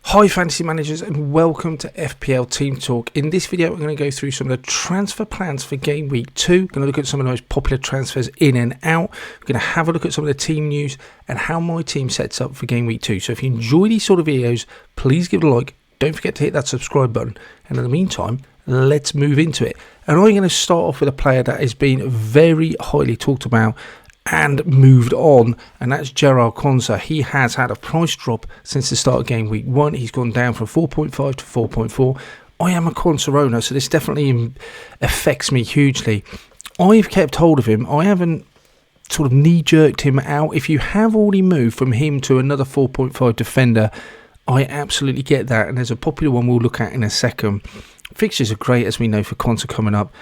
Hi fantasy managers, and welcome to FPL Team Talk. In this video we're going to go through some of the transfer plans for game week 2. We're going to look at some of the most popular transfers in and out. We're going to have a look at some of the team news and how my team sets up for game week 2. So if you enjoy these sort of videos, please give it a like. Don't forget to hit that subscribe button. And in the meantime, let's move into it. And I'm going to start off with a player that has been very highly talked about and moved on, and that's Gerard Konsa. He has had a price drop since the start of game week 1. He's gone down from 4.5 to 4.4. I am a Konsa owner, so this definitely affects me hugely. I've kept hold of him. I haven't sort of knee-jerked him out. If you have already moved from him to another 4.5 defender, I absolutely get that, and there's a popular one we'll look at in a second. Fixtures are great, as we know, for Konsa coming up,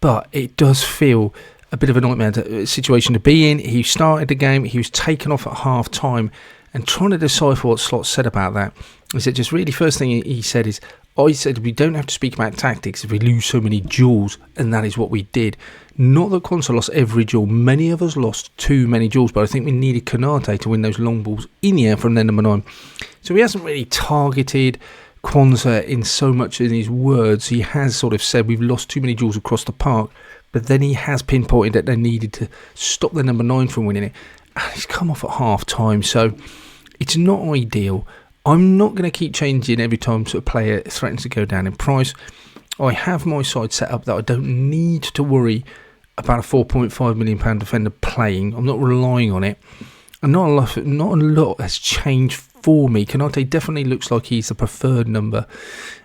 but it does feel a bit of a nightmare situation to be in. He started the game, he was taken off at half time, and trying to decipher what Slot said about that is that just really first thing he said is, I said we don't have to speak about tactics if we lose so many duels, and that is what we did. Not that Konsa lost every duel, many of us lost too many duels, but I think we needed Konate to win those long balls in the air from their number 9. So he hasn't really targeted Konsa in so much in his words. He has sort of said we've lost too many duels across the park, but then he has pinpointed that they needed to stop the number 9 from winning it. And he's come off at half time, so it's not ideal. I'm not going to keep changing every time a player threatens to go down in price. I have my side set up that I don't need to worry about a £4.5 million defender playing. I'm not relying on it. And not a lot has changed for me. Konate definitely looks like he's the preferred number,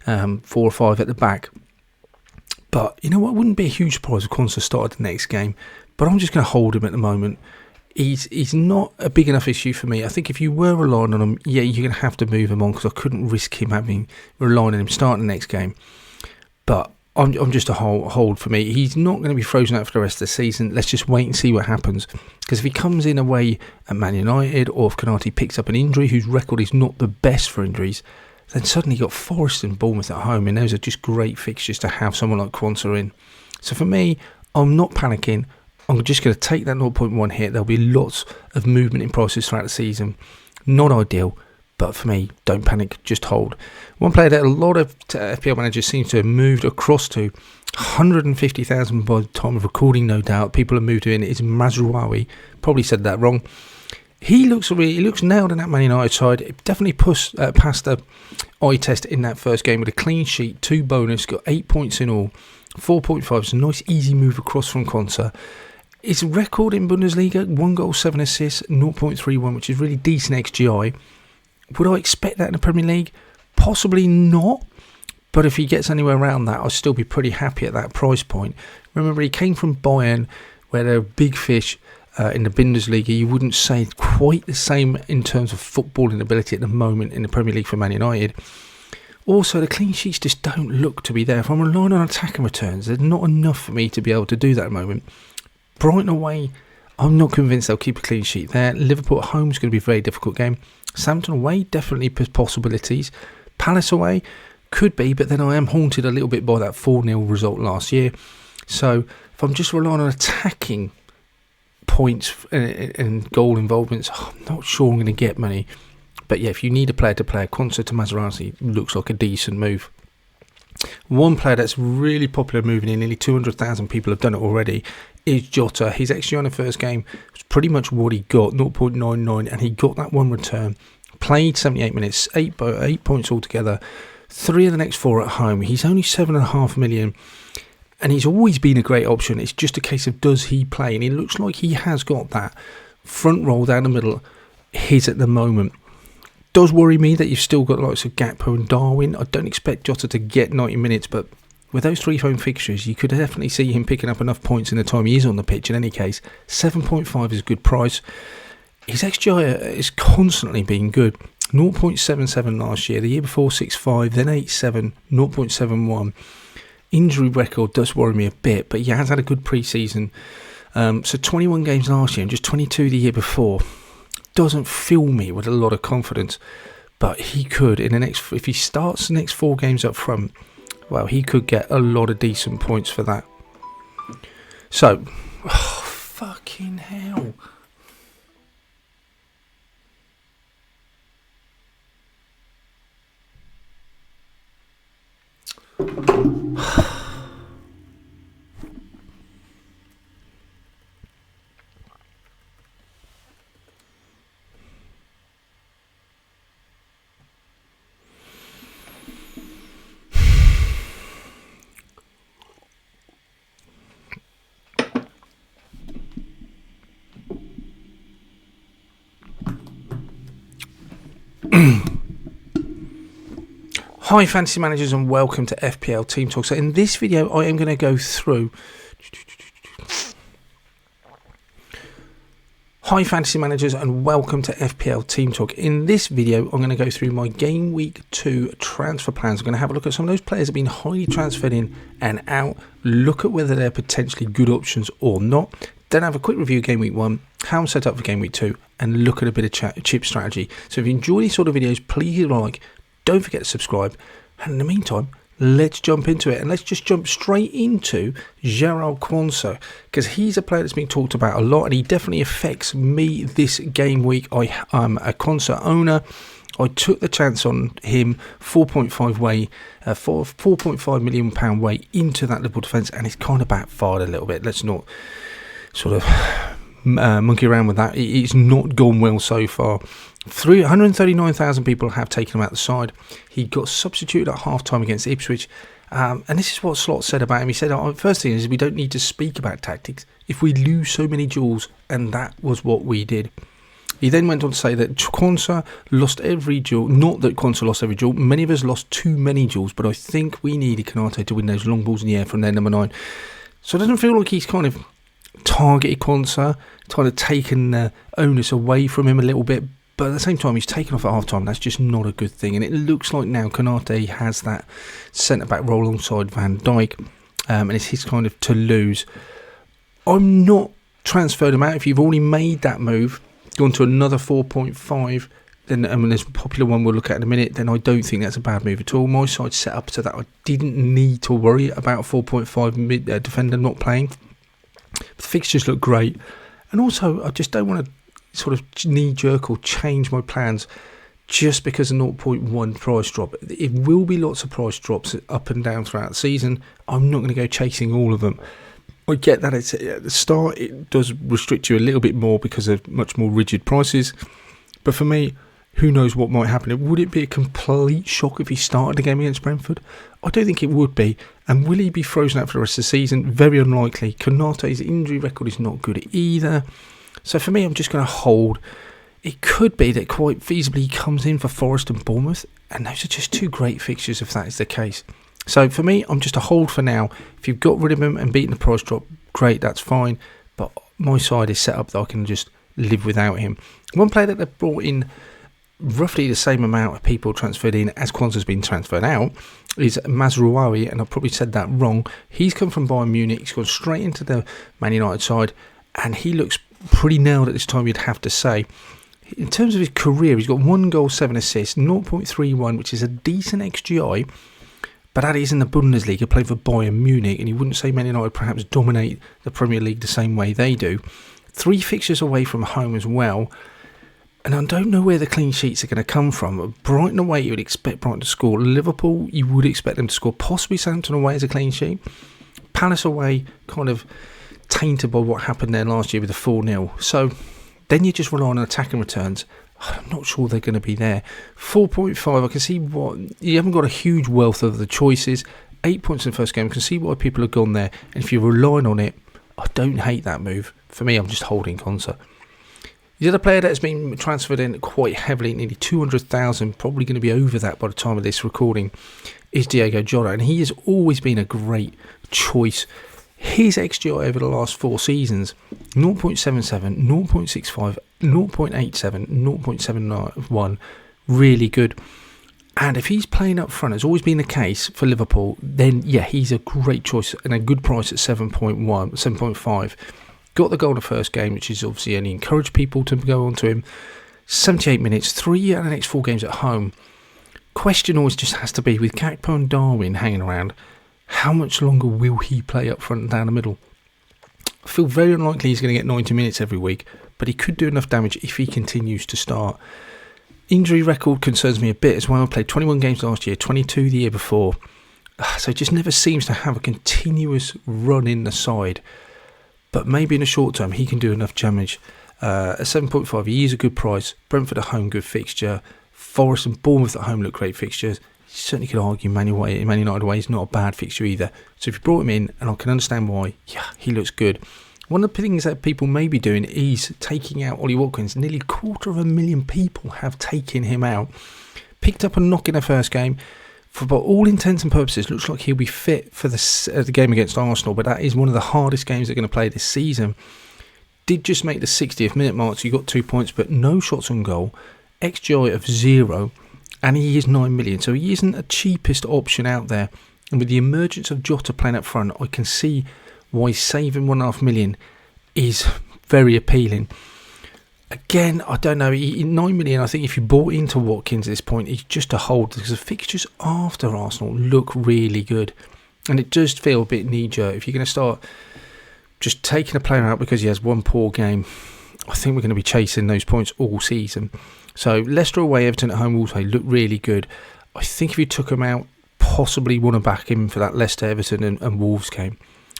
4 or 5 at the back. But you know what? It wouldn't be a huge surprise if Konsa started the next game. But I'm just going to hold him at the moment. He's not a big enough issue for me. I think if you were relying on him, yeah, you're going to have to move him on, because I couldn't risk him relying on him starting the next game. But I'm just a hold for me. He's not going to be frozen out for the rest of the season. Let's just wait and see what happens. Because if he comes in away at Man United, or if Konate picks up an injury whose record is not the best for injuries, then suddenly you've got Forest and Bournemouth at home, and those are just great fixtures to have someone like Konsa in. So for me, I'm not panicking. I'm just going to take that 0.1 hit. There'll be lots of movement in prices throughout the season. Not ideal, but for me, don't panic, just hold. One player that a lot of FPL managers seem to have moved across to, 150,000 by the time of recording, no doubt. People have moved in, is Mazraoui. Probably said that wrong. He looks nailed in that Man United side. It definitely passed the eye test in that first game with a clean sheet, 2 bonus, got 8 points in all, 4.5. It's a nice easy move across from Konsa. His record in Bundesliga, 1 goal, 7 assists, 0.31, which is really decent XGI. Would I expect that in the Premier League? Possibly not. But if he gets anywhere around that, I'll still be pretty happy at that price point. Remember, he came from Bayern, where they're big fish in the Bundesliga. You wouldn't say quite the same in terms of footballing ability at the moment in the Premier League for Man United. Also, the clean sheets just don't look to be there. If I'm relying on attacking returns, there's not enough for me to be able to do that at the moment. Brighton away, I'm not convinced they'll keep a clean sheet there. Liverpool at home is going to be a very difficult game. Southampton away, definitely possibilities. Palace away, could be, but then I am haunted a little bit by that 4-0 result last year. So if I'm just relying on attacking points and goal involvements, I'm not sure I'm going to get many. But yeah, if you need a player to play, Konsa to Mazraoui looks like a decent move. One player that's really popular moving in, nearly 200,000 people have done it already, is Jota. His XG on the first game was pretty much what he got, 0.99, and he got that one return. Played 78 minutes, 8 points altogether, 3 of the next 4 at home. He's only 7.5 million, and he's always been a great option. It's just a case of does he play, and it looks like he has got that front roll down the middle his at the moment. Does worry me that you've still got lots of Gakpo and Darwin. I don't expect Jota to get 90 minutes, but with those 3 home fixtures, you could definitely see him picking up enough points in the time he is on the pitch. In any case, 7.5 is a good price. His XGI is constantly been good. 0.77 last year, the year before 6.5, then 8.7, 0.71. Injury record does worry me a bit, but he has had a good pre-season. So 21 games last year and just 22 the year before. Doesn't fill me with a lot of confidence, but he could if he starts the next 4 games up front, well, he could get a lot of decent points for that. So, fucking hell. Hi fantasy managers and welcome to FPL Team Talk. So in this video I am going to go through Hi fantasy managers and welcome to FPL Team Talk. In this video I'm going to go through my game week 2 transfer plans. I'm going to have a look at some of those players that have been highly transferred in and out, look at whether they're potentially good options or not. Then have a quick review of game week 1, how I'm set up for game week 2, and look at a bit of chip strategy. So if you enjoy these sort of videos, please hit like, don't forget to subscribe, and in the meantime, let's jump into it, and let's just jump straight into Gerald Quansah, because he's a player that's been talked about a lot, and he definitely affects me this game week. I'm a Quansah owner. I took the chance on him, 4.5 million pound weight into that Liverpool defence, and it's kind of backfired a little bit. Let's not sort of monkey around with that. It's not gone well so far. 139,000 people have taken him out the side. He got substituted at half-time against Ipswich, and this is what Slot said about him. He said, first thing is we don't need to speak about tactics if we lose so many duels, and that was what we did. He then went on to say that Quansah lost every duel. Not that Quansah lost every duel. Many of us lost too many duels, but I think we needed Konate to win those long balls in the air from their number 9. So it doesn't feel like he's kind of targeted Quansah, kind of taken the onus away from him a little bit. But at the same time, he's taken off at half-time. That's just not a good thing. And it looks like now Konate has that centre-back role alongside Van Dijk. And it's his kind of to lose. I'm not transferred him out. If you've already made that move, gone to another 4.5, then there's a popular one we'll look at in a minute, then I don't think that's a bad move at all. My side's set up so that I didn't need to worry about a 4.5 defender not playing. The fixtures look great. And also, I just don't want to sort of knee-jerk or change my plans just because of 0.1 price drop. It will be lots of price drops up and down throughout the season. I'm not going to go chasing all of them. I get that it's at the start it does restrict you a little bit more because of much more rigid prices. But for me, who knows what might happen? Would it be a complete shock if he started the game against Brentford? I don't think it would be. And will he be frozen out for the rest of the season? Very unlikely. Konate's injury record is not good either. So for me, I'm just going to hold. It could be that quite feasibly he comes in for Forest and Bournemouth, and those are just two great fixtures if that is the case. So for me, I'm just a hold for now. If you've got rid of him and beaten the price drop, great, that's fine. But my side is set up that I can just live without him. One player that they've brought in roughly the same amount of people transferred in as Quansah's been transferred out is Mazraoui, and I've probably said that wrong. He's come from Bayern Munich. He's gone straight into the Man United side, and he looks pretty nailed at this time, you'd have to say. In terms of his career, he's got 1 goal, 7 assists, 0.31, which is a decent XGI, but that is in the Bundesliga, playing for Bayern Munich, and you wouldn't say Man United perhaps dominate the Premier League the same way they do. 3 fixtures away from home as well, and I don't know where the clean sheets are going to come from. Brighton away, you would expect Brighton to score. Liverpool, you would expect them to score. Possibly Southampton away as a clean sheet. Palace away, kind of tainted by what happened there last year with the 4-0. So then you just rely on attacking returns. I'm not sure they're going to be there. 4.5, I can see what you haven't got a huge wealth of the choices. 8 points in the first game, I can see why people have gone there. And if you're relying on it, I don't hate that move. For me, I'm just holding Quansah. The other player that has been transferred in quite heavily, nearly 200,000, probably going to be over that by the time of this recording, is Diogo Jota, and he has always been a great choice. His XGI over the last 4 seasons, 0.77, 0.65, 0.87, 0.71, really good. And if he's playing up front, it's always been the case for Liverpool, then yeah, he's a great choice and a good price at 7.5. Got the goal in the first game, which is obviously only encouraged people to go on to him. 78 minutes, 3 out of the next 4 games at home. Question always just has to be, with Gakpo and Darwin hanging around, how much longer will he play up front and down the middle? I feel very unlikely he's going to get 90 minutes every week, but he could do enough damage if he continues to start. Injury record concerns me a bit as well. Played 21 games last year, 22 the year before. So it just never seems to have a continuous run in the side. But maybe in the short term, he can do enough damage. At 7.5, he is a good price. Brentford at home, good fixture. Forest and Bournemouth at home look great fixtures. You certainly could argue Man United away is not a bad fixture either. So if you brought him in, and I can understand why, yeah, he looks good. One of the things that people may be doing is taking out Ollie Watkins. Nearly 250,000 people have taken him out. Picked up a knock in the first game. For all intents and purposes, looks like he'll be fit for the game against Arsenal, but that is one of the hardest games they're going to play this season. Did just make the 60th minute mark, so you got 2 points, but no shots on goal. XGI of 0, and he is 9 million, so he isn't a cheapest option out there. And with the emergence of Jota playing up front, I can see why saving 1.5 million is very appealing. Again, I don't know, 9 million, I think if you bought into Watkins at this point, he's just a hold, because the fixtures after Arsenal look really good. And it does feel a bit knee-jerk. If you're going to start just taking a player out because he has one poor game, I think we're going to be chasing those points all season. So Leicester away, Everton at home also look really good. I think if you took him out, possibly want to back him for that Leicester, Everton and Wolves game.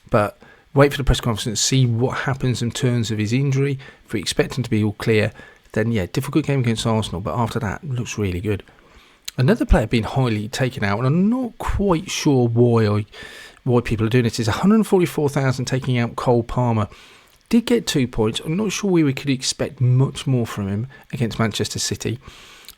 But wait for the press conference, see what happens in terms of his injury. If we expect him to be all clear, then yeah, difficult game against Arsenal, but after that, looks really good. Another player being highly taken out, and I'm not quite sure why people are doing it, is 144,000 taking out Cole Palmer. Did get 2 points. I'm not sure we could expect much more from him against Manchester City.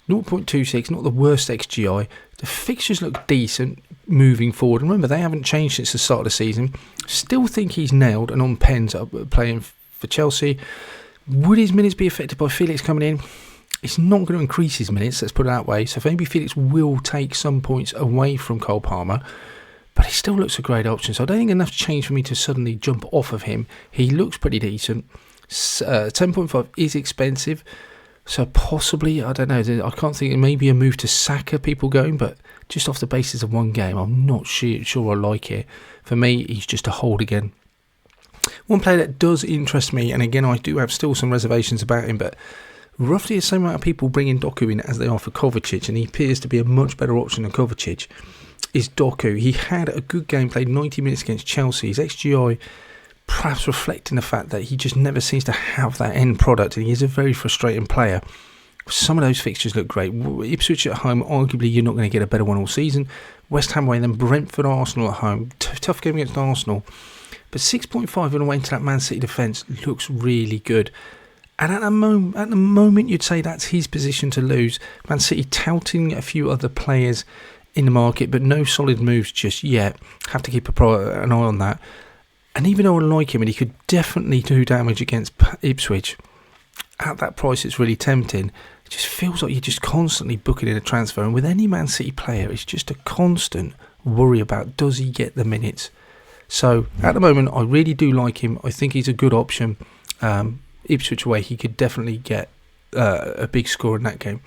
0.26, not the worst XGI. The fixtures look decent moving forward. Remember, they haven't changed since the start of the season. Still think he's nailed and on pens playing for Chelsea. Would his minutes be affected by Felix coming in? It's not going to increase his minutes, let's put it that way. So maybe Felix will take some points away from Cole Palmer. But he still looks a great option. So I don't think enough's changed for me to suddenly jump off of him. He looks pretty decent. 10.5 is expensive. So possibly, I don't know, I can't think, it may be a move to Saka people going, but just off the basis of one game, I'm not sure I like it. For me, he's just a hold again. One player that does interest me, and again, I do have still some reservations about him, but roughly the same amount of people bringing Doku in as they are for Kovacic, and he appears to be a much better option than Kovacic, is Doku. He had a good game, played 90 minutes against Chelsea. His XGI perhaps reflecting the fact that he just never seems to have that end product, and he is a very frustrating player. Some of those fixtures look great. Ipswich at home, arguably you're not going to get a better one all season. West Ham away, then Brentford, Arsenal at home. Tough game against Arsenal. But 6.5 on the way into that Man City defence looks really good. And at the moment, you'd say that's his position to lose. Man City touting a few other players in the market, but no solid moves just yet. Have to keep an eye on that. And even though I like him, and he could definitely do damage against Ipswich, at that price it's really tempting. It just feels like you're just constantly booking in a transfer. And with any Man City player, it's just a constant worry about, does he get the minutes? So at the moment, I really do like him. I think he's a good option. Ipswich away, he could definitely get a big score in that game.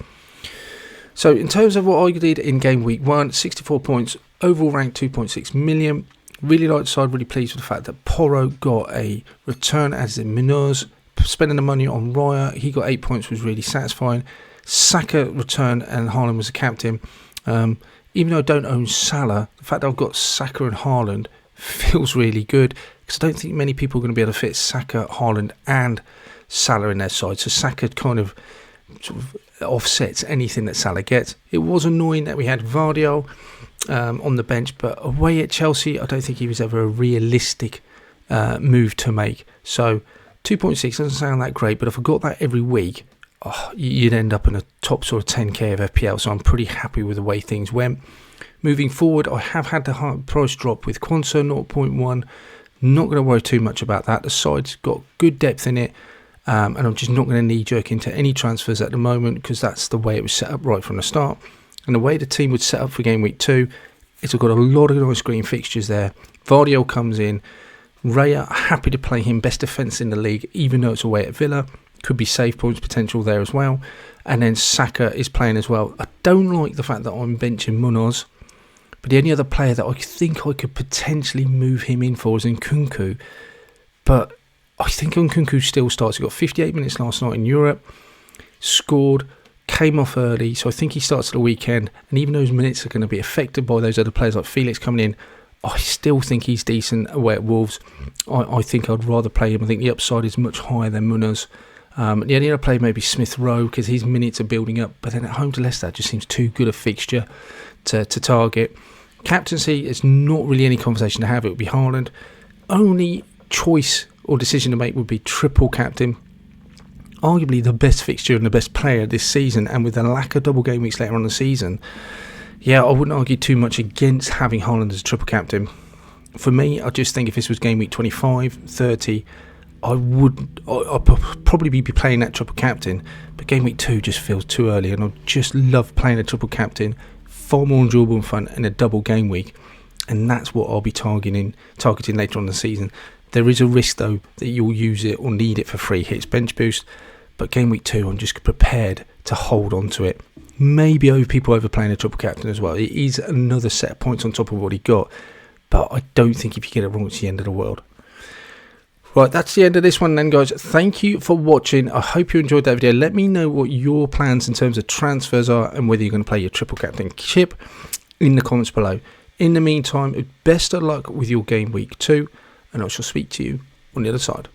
So in terms of what I did in game week 1, 64 points, overall rank 2.6 million. Really like the side, really pleased with the fact that Porro got a return as in Munoz. Spending the money on Raya, he got 8 points, was really satisfying. Saka returned and Haaland was the captain. Even though I don't own Salah, the fact that I've got Saka and Haaland feels really good, because I don't think many people are going to be able to fit Saka, Haaland and Salah in their side. So Saka kind of sort of offsets anything that Salah gets. It was annoying that we had Vardiol on the bench, but away at Chelsea, I don't think he was ever a realistic move to make. So 2.6 doesn't sound that great, but if I got that every week, you'd end up in a top sort of 10k of FPL. So I'm pretty happy with the way things went. Moving forward, I have had the high price drop with Quansah 0.1. Not going to worry too much about that. The side's got good depth in it, and I'm just not going to knee-jerk into any transfers at the moment, because that's the way it was set up right from the start. And the way the team would set up for game week 2 is I've got a lot of nice green fixtures there. Vardiol comes in. Raya, happy to play him, best defence in the league, even though it's away at Villa. Could be save points potential there as well. And then Saka is playing as well. I don't like the fact that I'm benching Munoz, but the only other player that I think I could potentially move him in for is Nkunku. But I think Nkunku still starts. He got 58 minutes last night in Europe, scored, came off early, so I think he starts at the weekend. And even though his minutes are going to be affected by those other players like Felix coming in, I still think he's decent away at Wolves. I think I'd rather play him. I think the upside is much higher than Munoz. The only other player may be Smith Rowe, because his minutes are building up. But then at home to Leicester, it just seems too good a fixture to target. Captaincy is not really any conversation to have. It would be Haaland. Only choice or decision to make would be triple captain. Arguably the best fixture and the best player this season, and with the lack of double game weeks later on the season, yeah, I wouldn't argue too much against having Haaland as triple captain. For me, I just think if this was game week 25, 30, I'd probably be playing that triple captain, but game week 2 just feels too early, and I just love playing a triple captain, far more enjoyable and fun in a double game week, and that's what I'll be targeting later on in the season. There is a risk though that you'll use it or need it for free hits bench boost, but game week 2 I'm just prepared to hold on to it. Maybe people overplaying a triple captain as well. It is another set of points on top of what he got, but I don't think if you get it wrong it's the end of the world. Right, that's the end of this one then, guys. Thank you for watching. I hope you enjoyed that video. Let me know what your plans in terms of transfers are and whether you're going to play your triple captain chip in the comments below. In the meantime, best of luck with your game week 2, and I shall speak to you on the other side.